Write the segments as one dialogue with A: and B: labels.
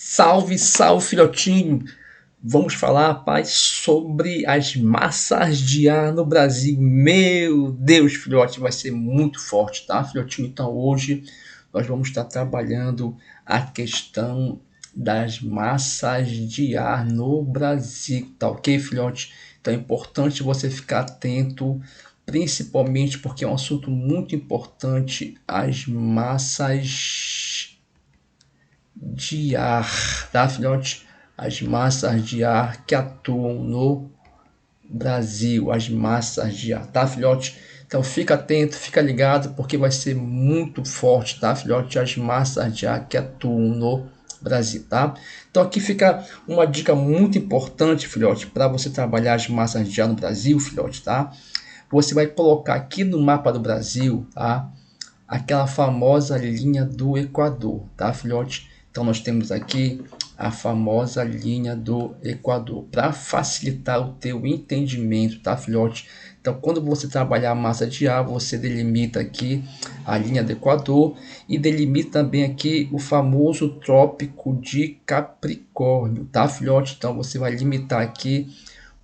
A: Salve, salve, filhotinho! Vamos falar, rapaz, sobre as massas de ar no Brasil. Meu Deus, filhote, vai ser muito forte, tá, filhotinho? Então, hoje nós vamos estar trabalhando a questão das massas de ar no Brasil, tá ok, filhote? Então, é importante você ficar atento, principalmente porque é um assunto muito importante, as massas de ar, tá, filhote? As massas de ar que atuam no Brasil, as massas de ar, tá, filhote? Então fica atento, fica ligado, porque vai ser muito forte, tá, filhote? As massas de ar que atuam no Brasil, tá? Então aqui fica uma dica muito importante, filhote, para você trabalhar as massas de ar no Brasil, filhote, tá? Você vai colocar aqui no mapa do Brasil, tá? Aquela famosa linha do Equador, tá, filhote? Então nós temos aqui a famosa linha do Equador, para facilitar o teu entendimento, tá, filhote? Então quando você trabalhar a massa de ar, você delimita aqui a linha do Equador e delimita também aqui o famoso Trópico de Capricórnio, tá, filhote? Então você vai limitar aqui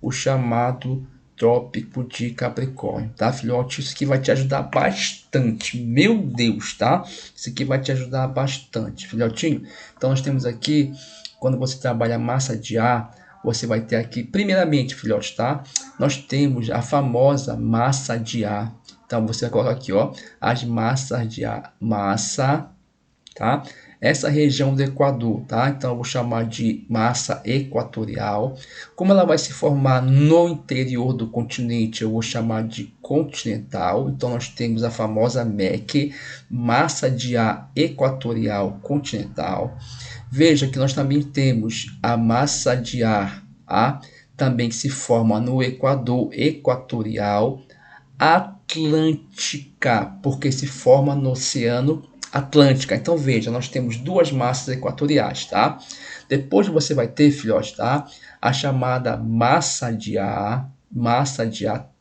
A: o chamado Trópico de Capricórnio, tá, filhote? Isso aqui vai te ajudar bastante, meu Deus, tá? Isso aqui vai te ajudar bastante, filhotinho. Então nós temos aqui, quando você trabalha massa de ar, você vai ter aqui, primeiramente, filhote, tá? Nós temos a famosa massa de ar. Então você coloca aqui, ó, as massas de ar, massa, tá? Essa região do Equador, tá? Então eu vou chamar de massa equatorial. Como ela vai se formar no interior do continente, eu vou chamar de continental. Então nós temos a famosa MEC, massa de ar equatorial continental. Veja que nós também temos a massa de ar A, também que se forma no Equador equatorial, atlântica, porque se forma no Oceano Atlântica. Então veja, nós temos duas massas equatoriais, tá? Depois você vai ter, filhote, tá? A chamada massa de ar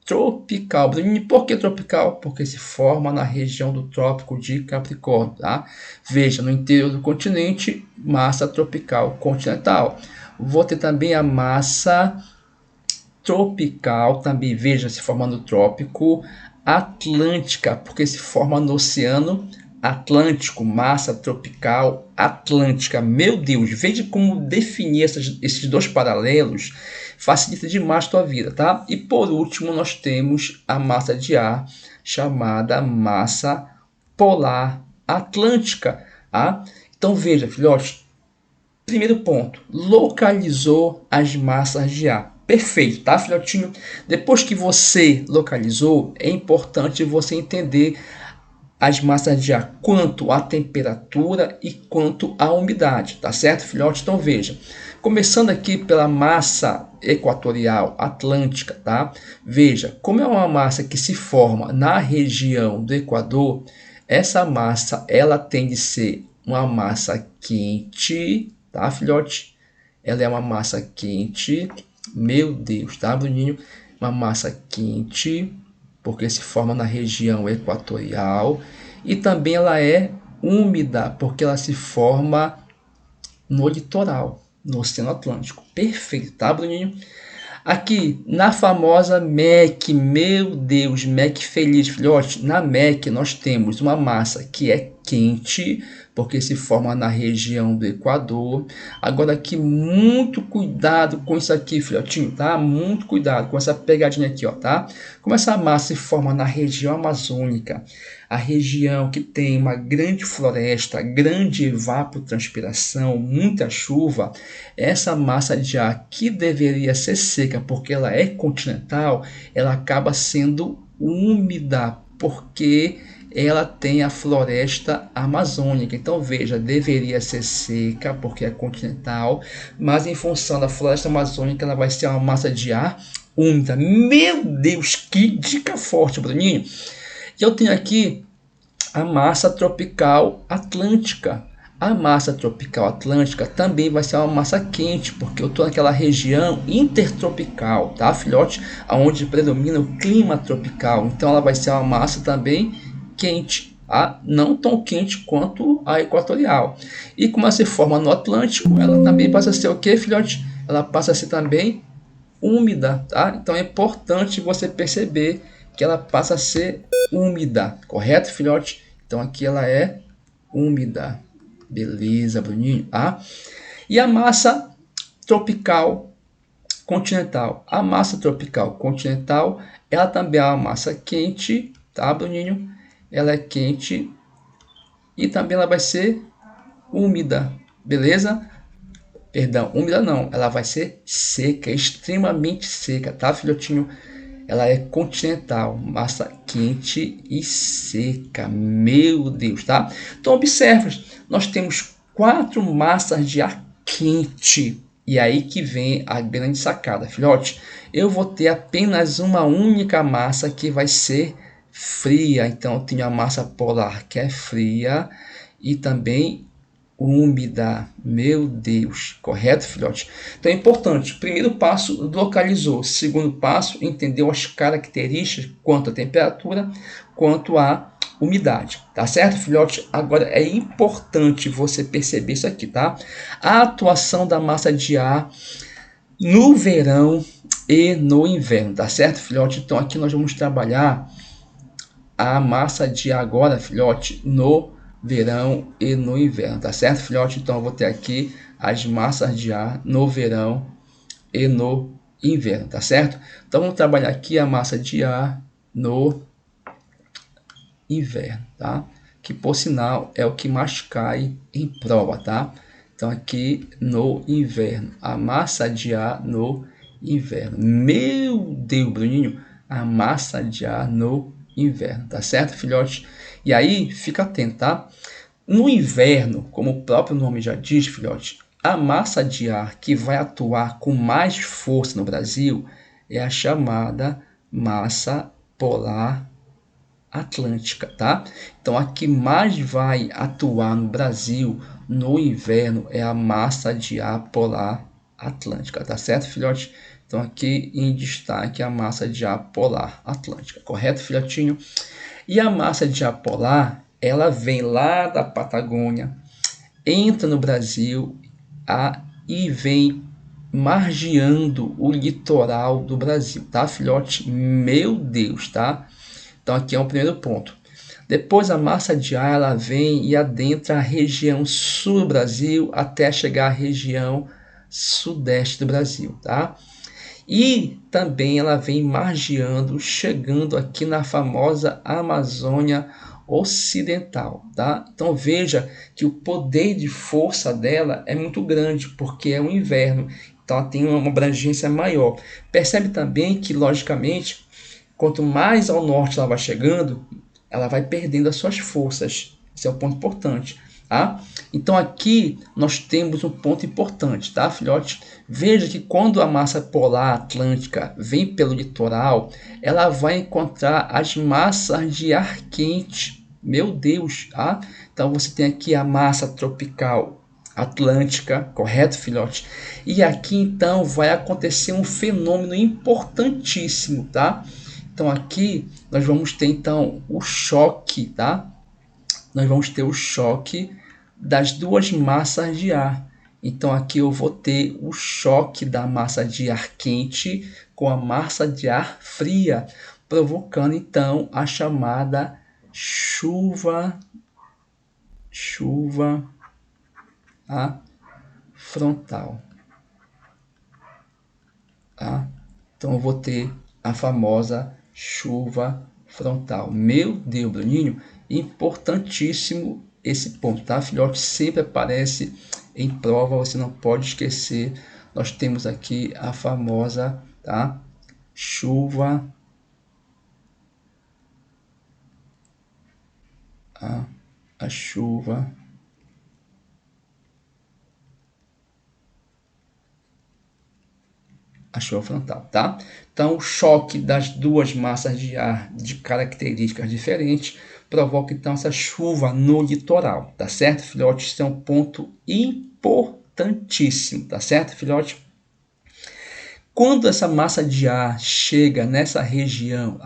A: tropical. Por que tropical? Porque se forma na região do Trópico de Capricórnio, tá? Veja, no interior do continente, massa tropical continental. Vou ter também a massa tropical, também veja, se forma no Trópico Atlântica, porque se forma no Oceano Atlântico, massa tropical atlântica. Meu Deus, veja como definir esses dois paralelos facilita demais a tua vida, tá? E por último, nós temos a massa de ar chamada massa polar atlântica, tá? Então veja, filhote, primeiro ponto, localizou as massas de ar. Perfeito, tá, filhotinho? Depois que você localizou, é importante você entender as massas de ar quanto à temperatura e quanto à umidade, tá certo, filhote? Então veja, começando aqui pela massa equatorial atlântica, tá? Veja, como é uma massa que se forma na região do Equador, essa massa ela tende a ser uma massa quente, tá, filhote? Ela é uma massa quente, meu Deus, tá, Bruninho? Uma massa quente, porque se forma na região equatorial, e também ela é úmida, porque ela se forma no litoral, no Oceano Atlântico. Perfeito, tá, Bruninho? Aqui, na famosa MEC, meu Deus, MEC feliz, filhote. Na MEC nós temos uma massa que é quente, porque se forma na região do Equador. Agora aqui, muito cuidado com isso aqui, filhotinho, tá? Muito cuidado com essa pegadinha aqui, ó, tá? Como essa massa se forma na região amazônica, a região que tem uma grande floresta, grande evapotranspiração, muita chuva, essa massa de ar que deveria ser seca, porque ela é continental, ela acaba sendo úmida, porque ela tem a floresta amazônica. Então veja, deveria ser seca porque é continental, mas em função da floresta amazônica ela vai ser uma massa de ar úmida. Meu Deus, que dica forte, Bruninho! E eu tenho aqui a massa tropical atlântica. A massa tropical atlântica também vai ser uma massa quente, porque eu estou naquela região intertropical, tá, filhote? Onde predomina o clima tropical. Então ela vai ser uma massa também quente, tá? Não tão quente quanto a equatorial. E como ela se forma no Atlântico, ela também passa a ser o que, filhote? Ela passa a ser também úmida, tá? Então é importante você perceber que ela passa a ser úmida, correto, filhote? Então aqui ela é úmida. Beleza, Bruninho, tá? E a massa tropical continental. A massa tropical continental, ela também é uma massa quente, tá, Bruninho? Ela é quente e também ela vai ser úmida, beleza? Perdão, úmida não, ela vai ser seca, extremamente seca, tá, filhotinho? Ela é continental, massa quente e seca, meu Deus, tá? Então observe, nós temos 4 massas de ar quente. E aí que vem a grande sacada, filhote. Eu vou ter apenas uma única massa que vai ser fria. Então eu tenho a massa polar que é fria e também úmida. Meu Deus, correto, filhote? Então é importante. Primeiro passo, localizou. Segundo passo, entendeu as características quanto à temperatura, quanto à umidade. Tá certo, filhote? Agora é importante você perceber isso aqui, tá? A atuação da massa de ar no verão e no inverno, tá certo, filhote? Então aqui nós vamos trabalhar a massa de ar agora, filhote, no verão e no inverno, tá certo, filhote? Então eu vou ter aqui as massas de ar no verão e no inverno, tá certo? Então vamos trabalhar aqui a massa de ar no inverno, tá? Que por sinal é o que mais cai em prova, tá? Então aqui no inverno, a massa de ar no inverno. Meu Deus, Bruninho, a massa de ar no inverno, tá certo, filhote? E aí, fica atento, tá? No inverno, como o próprio nome já diz, filhote, a massa de ar que vai atuar com mais força no Brasil é a chamada massa polar atlântica, tá? Então a que mais vai atuar no Brasil no inverno é a massa de ar polar atlântica, tá certo, filhote? Então aqui em destaque a massa de ar polar atlântica, correto, filhotinho? E a massa de ar polar, ela vem lá da Patagônia, entra no Brasil e vem margeando o litoral do Brasil, tá, filhote? Meu Deus, tá? Então aqui é o primeiro ponto. Depois a massa de ar ela vem e adentra a região sul do Brasil até chegar à região sudeste do Brasil, tá? E também ela vem margeando, chegando aqui na famosa Amazônia Ocidental, tá? Então veja que o poder de força dela é muito grande, porque é o inverno, então ela tem uma abrangência maior. Percebe também que, logicamente, quanto mais ao norte ela vai chegando, ela vai perdendo as suas forças. Esse é um ponto importante, tá? Então aqui nós temos um ponto importante, tá, filhote? Veja que quando a massa polar atlântica vem pelo litoral, ela vai encontrar as massas de ar quente. Meu Deus, tá? Então você tem aqui a massa tropical atlântica, correto, filhote? E aqui então vai acontecer um fenômeno importantíssimo, tá? Então aqui nós vamos ter então o choque, tá? Nós vamos ter o choque das duas massas de ar. Então aqui eu vou ter o choque da massa de ar quente com a massa de ar fria, provocando então a chamada chuva frontal, tá? Então eu vou ter a famosa chuva frontal. Meu Deus, Bruninho, importantíssimo esse ponto, tá, filhote? Sempre aparece em prova, você não pode esquecer. Nós temos aqui a famosa, tá, chuva a chuva frontal, tá? Então, o choque das duas massas de ar de características diferentes provoca então essa chuva no litoral, tá certo, filhote? Isso é um ponto importantíssimo, tá certo, filhote? Quando essa massa de ar chega nessa região,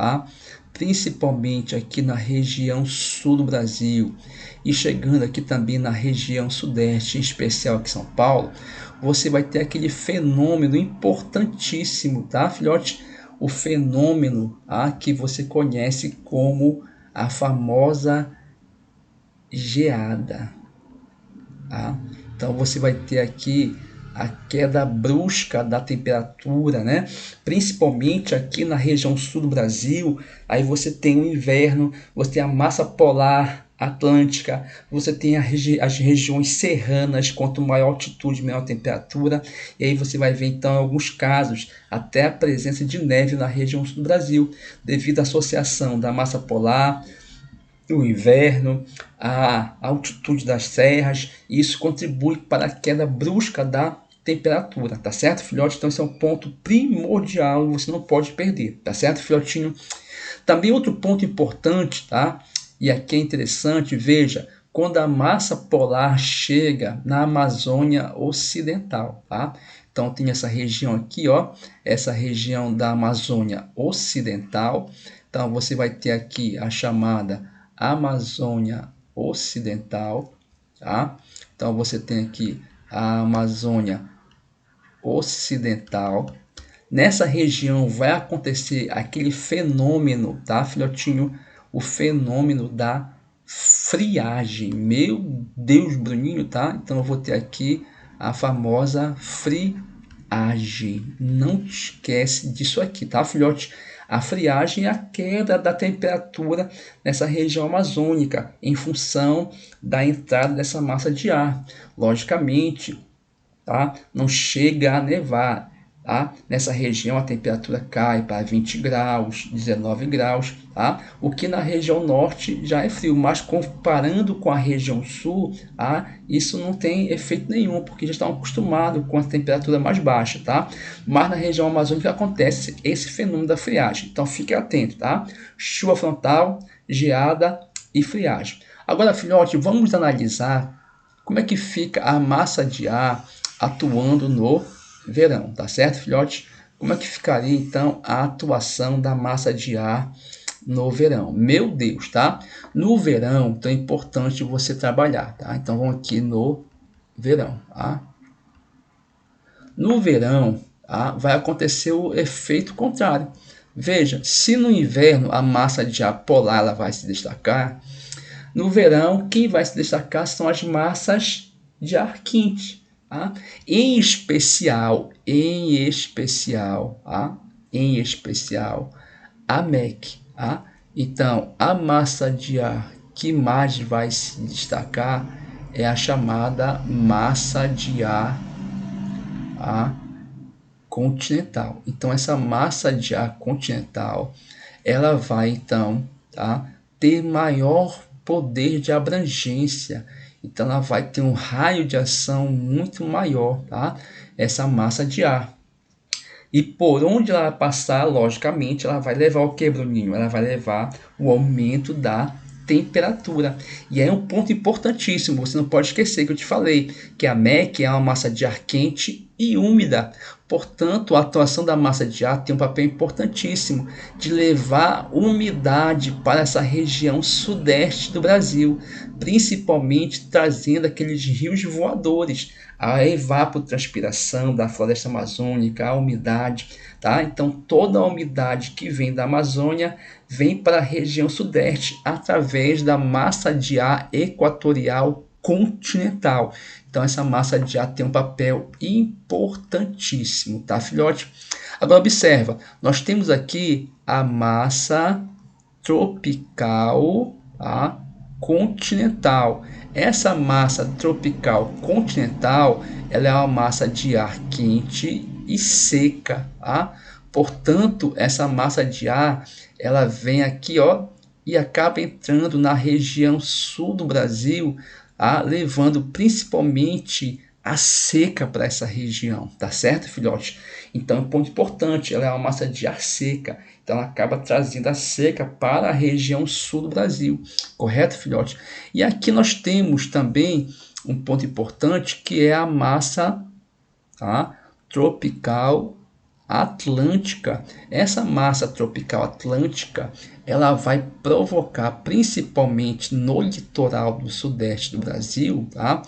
A: principalmente aqui na região sul do Brasil e chegando aqui também na região sudeste, em especial aqui em São Paulo, você vai ter aquele fenômeno importantíssimo, tá, filhote? O fenômeno que você conhece como a famosa geada. Tá? Então você vai ter aqui a queda brusca da temperatura, né? Principalmente aqui na região sul do Brasil. Aí você tem o inverno, você tem a massa polar atlântica, você tem as regiões serranas, quanto maior altitude, menor temperatura, e aí você vai ver então em alguns casos até a presença de neve na região sul do Brasil, devido à associação da massa polar, o inverno, a altitude das serras, e isso contribui para a queda brusca da temperatura, tá certo, filhote? Então esse é um ponto primordial e você não pode perder, tá certo, filhotinho? Também outro ponto importante, tá? E aqui é interessante, veja, quando a massa polar chega na Amazônia Ocidental, tá? Então tem essa região aqui, ó, essa região da Amazônia Ocidental. Então você vai ter aqui a chamada Amazônia Ocidental, tá? Então você tem aqui a Amazônia Ocidental. Nessa região vai acontecer aquele fenômeno, tá, filhotinho? O fenômeno da friagem. Meu Deus, Bruninho, tá? Então eu vou ter aqui a famosa friagem. Não esquece disso aqui, tá, filhote? A friagem é a queda da temperatura nessa região amazônica em função da entrada dessa massa de ar. Logicamente, tá? Não chega a nevar. Tá? Nessa região a temperatura cai para 20 graus, 19 graus, tá? O que na região norte já é frio, mas comparando com a região sul, isso não tem efeito nenhum, porque já estão acostumados com a temperatura mais baixa, tá? Mas na região amazônica acontece esse fenômeno da friagem, então fique atento, tá? Chuva frontal, geada e friagem. Agora, filhote, vamos analisar como é que fica a massa de ar atuando no verão, tá certo, filhote? Como é que ficaria então a atuação da massa de ar no verão? Meu Deus, tá? No verão, então é importante você trabalhar, tá? Então vamos aqui no verão, tá? No verão, tá? Vai acontecer o efeito contrário. Veja, se no inverno a massa de ar polar ela vai se destacar, no verão quem vai se destacar são as massas de ar quente. Tá? Em especial, a MEC. Tá? Então, a massa de ar que mais vai se destacar é a chamada massa de ar continental. Então, essa massa de ar continental, ela vai então, tá, ter maior poder de abrangência. Então ela vai ter um raio de ação muito maior, tá? Essa massa de ar. E por onde ela passar, logicamente, ela vai levar o que, Bruninho? Ela vai levar o aumento da temperatura. E é um ponto importantíssimo, você não pode esquecer que eu te falei que a MEC é uma massa de ar quente e úmida. Portanto, a atuação da massa de ar tem um papel importantíssimo de levar umidade para essa região sudeste do Brasil, principalmente trazendo aqueles rios voadores, a evapotranspiração da floresta amazônica, a umidade, tá? Então, toda a umidade que vem da Amazônia vem para a região sudeste através da massa de ar equatorial continental. Então essa massa de ar tem um papel importantíssimo, tá, filhote? Agora observa, nós temos aqui a massa tropical, tá, continental. Essa massa tropical continental, ela é uma massa de ar quente e seca, tá? Portanto, essa massa de ar, ela vem aqui, ó, e acaba entrando na região sul do Brasil, levando principalmente a seca para essa região, tá certo, filhote? Então, um ponto importante, ela é uma massa de ar seca, então ela acaba trazendo a seca para a região sul do Brasil, correto, filhote? E aqui nós temos também um ponto importante, que é a massa, tá, tropical atlântica, essa massa tropical atlântica, ela vai provocar, principalmente no litoral do sudeste do Brasil, tá?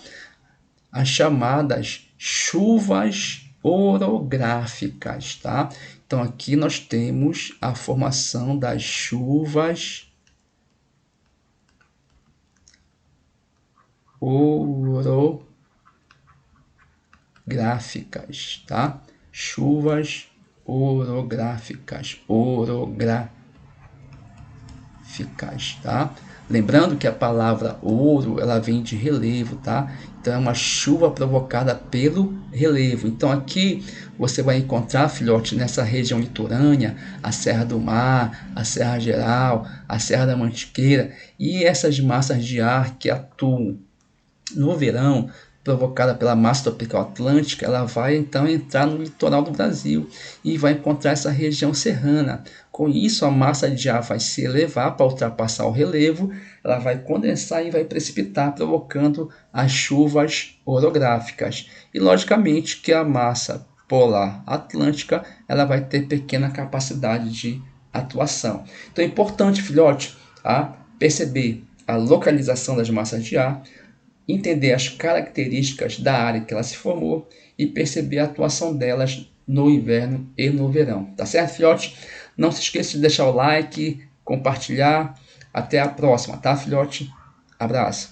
A: As chamadas chuvas orográficas, tá? Então aqui nós temos a formação das chuvas orográficas, tá? Chuvas orográficas, tá? Lembrando que a palavra ouro, ela vem de relevo, tá? Então é uma chuva provocada pelo relevo. Então aqui você vai encontrar, filhote, nessa região litorânea, a Serra do Mar, a Serra Geral, a Serra da Mantiqueira e essas massas de ar que atuam no verão, provocada pela massa tropical atlântica, ela vai então entrar no litoral do Brasil e vai encontrar essa região serrana. Com isso, a massa de ar vai se elevar para ultrapassar o relevo, ela vai condensar e vai precipitar, provocando as chuvas orográficas. E logicamente que a massa polar atlântica, ela vai ter pequena capacidade de atuação. Então é importante, filhote, perceber a localização das massas de ar, entender as características da área que ela se formou e perceber a atuação delas no inverno e no verão. Tá certo, filhote? Não se esqueça de deixar o like, compartilhar. Até a próxima, tá, filhote? Abraço.